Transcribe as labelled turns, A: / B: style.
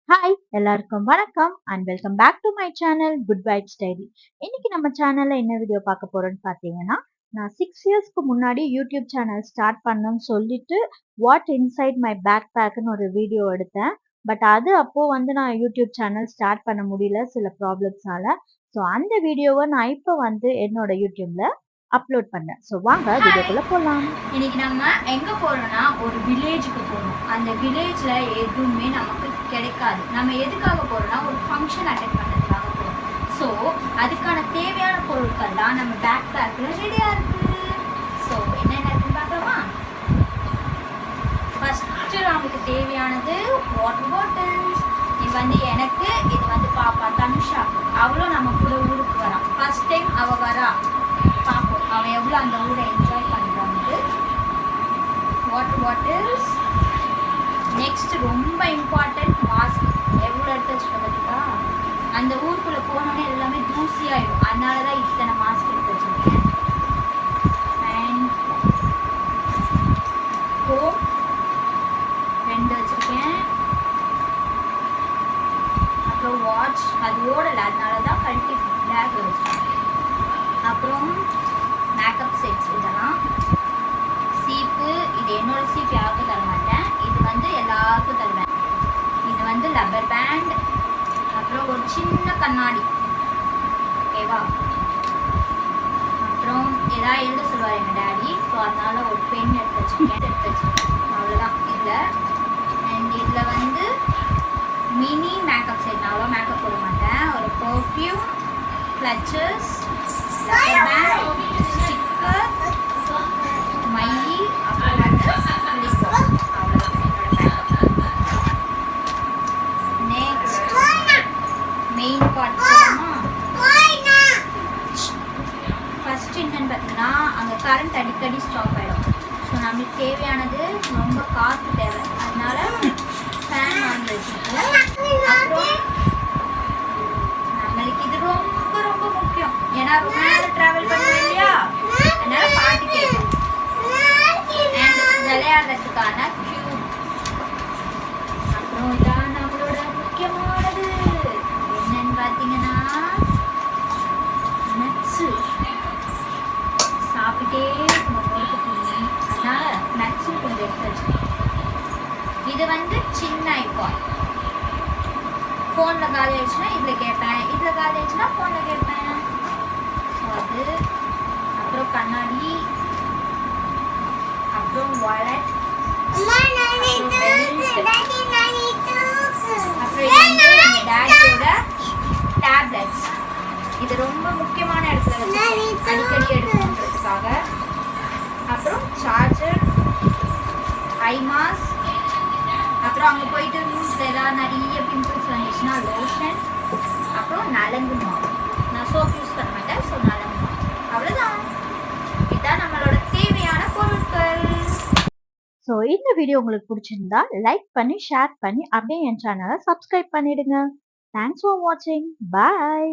A: Hi எல்லாருக்கும் வணக்கம் and welcome back to my channel good vibes diary. இன்னைக்கு நம்ம சேனல்ல என்ன வீடியோ பார்க்க போறோம்னு பார்த்தீங்கன்னா, நான் 6 இயர்ஸ்க்கு முன்னாடி யூடியூப் சேனல் ஸ்டார்ட் பண்ணணும்னு சொல்லிட்டு வாட் இன்சைட் மை பேக் பேக்னு ஒரு வீடியோ எடுத்தேன். பட் அது அப்போ நான் யூடியூப் சேனல் ஸ்டார்ட் பண்ண முடியல சில ப்ராப்ளம்ஸால. ஸோ அந்த வீடியோவை நான் இப்போ என்னோட யூடியூப்ல அப்லோட் பண்ணேன். ஸோ வாங்க வீடியோக்குள்ள போகலாம்.
B: இன்னைக்கு நம்ம எங்க போறோம்னா ஒரு வில்லேஜுக்கு போறோம். அந்த வில்லேஜ்ல எதுவுமே நமக்கு கிடைக்காது. நம்ம எதுக்காக போறோம்னா ஒரு ஃபங்க்ஷன் அட்டெண்ட் பண்ணுறதுக்காக போறோம். ஸோ அதுக்கான தேவையான பொருட்கள்லாம் நம்ம பேக் பேக்கில் ரெடியாக இருக்கு. ஸோ என்னென்ன இருக்குன்னு பார்க்கலாமா? ஃபஸ்ட்டு நமக்கு தேவையானது வாட்டர் பாட்டில்ஸ். இது எனக்கு, இது பாப்பா தனுஷா. அவளும் நம்ம கூட ஊருக்கு வரா. ஃபர்ஸ்ட் டைம் அவள் வரா. பார்ப்போம் அவன் எவ்வளோ அந்த ஊரை என்ஜாய் பண்ணுறான்ட்டு. Water bottles. நெக்ஸ்ட் ரொம்ப இம்பார்ட்டன்ட் மாஸ்க். எவ்வளோ எடுத்து வச்சுருக்க பார்த்துக்கா? அந்த ஊருக்குள்ளே போனோன்னே எல்லாமே தூசியாயிடும். அதனால தான் இத்தனை மாஸ்க் எடுத்து வச்சுருக்கேன். அண்ட் ஹோம் 2 வச்சுருக்கேன். அப்புறம் வாட்ச், அது ஓடலை, அதனால தான் கழட்டி பேக்கில் வச்சுருக்கேன். அப்புறம் மேக்கப் செட்ஸ். இதெல்லாம் சீப்பு. இது என்னோட சீப் யாருக்கும் தர மாட்டேன். இது எல்லாருக்கும் தருவேன். இது லப்பர் பேண்ட். அப்புறம் ஒரு சின்ன கண்ணாடி. ஓகேவா? அப்புறம் ஏதாவது எழுத சொல்லுவார் எங்கள் டேடி. ஸோ அதனால ஒரு பென் எடுத்து வச்சுருக்கேன். அவ்வளோதான் இதில். அண்ட் இதில் மினி மேக்கப் செட். நான் அவ்வளோ மேக்கப் போட மாட்டேன். ஒரு பர்ஃப்யூம், கிளச்சஸ், ஸ்டிக்கர், மை, அப்புறம் நெக்ஸ்ட் மெயின் பார்ட். ஃபர்ஸ்ட் என்னன்னு பார்த்தீங்கன்னா, அங்கே கரண்ட் அடிக்கடி ஸ்டாப் ஆகிடும். ஸோ நம்மளுக்கு தேவையானது ரொம்ப காற்று தேவை. அதனால ஃபேன் வாங்கி வச்சுருக்கோம். அப்புறம் நம்மளுக்கு இது ரொம்ப ரொம்ப முக்கியம். ஏன்னா ரொம்ப நேரம் ட்ராவல் பண்ணுவோம் இல்லையா? அதனால பாட்டு கேட்கும். அண்ட் விளையாடுறதுக்கான கியூப். அப்புறம் இதான் நம்மளோட முக்கியமானது என்னன்னு பார்த்தீங்கன்னா நட்ஸு. சாப்பிட்டே இருக்கணும் போய். அதனால நட்ஸும் கொஞ்சம் எடுத்து வச்சுக்கணும். இது சின்ன ஐபாட். ஃபோனில் காலி ஆயிடுச்சுன்னா இதில் கேட்பேன், இதில் காலி ஆயிடுச்சுன்னா ஃபோனில் கேட்பேன். ஸோ அது. அப்புறம் கண்ணாடி, அப்புறம் வாலெட், அப்புறம் எங்கள் டேடியோட டேப்லெட்ஸ். இது ரொம்ப முக்கியமான இடத்துல வச்சு அடிக்கடி எடுக்கணுன்றதுக்காக. அப்புறம் சார்ஜர், ஐ மாஸ்க். அப்புறம் அங்கே போயிட்டு மூஞ்சில் ஏதாவது நிறைய பிம்பிள்ஸ் வந்துச்சுன்னா லோஷன். அப்புறம் நலங்கு மாவு. நான் சோப் யூஸ் பண்ண மாட்டேன். ஸோ நலங்கு மாவு. அவ்வளோதான். இதுதான் நம்மளோட தேவையான பொருட்கள்.
A: ஸோ இந்த வீடியோ உங்களுக்கு பிடிச்சிருந்தா லைக் பண்ணி, ஷேர் பண்ணி, அப்படியே என் சேனலை சப்ஸ்கிரைப் பண்ணிடுங்க. தேங்க்ஸ் ஃபார் வாட்சிங். பாய்.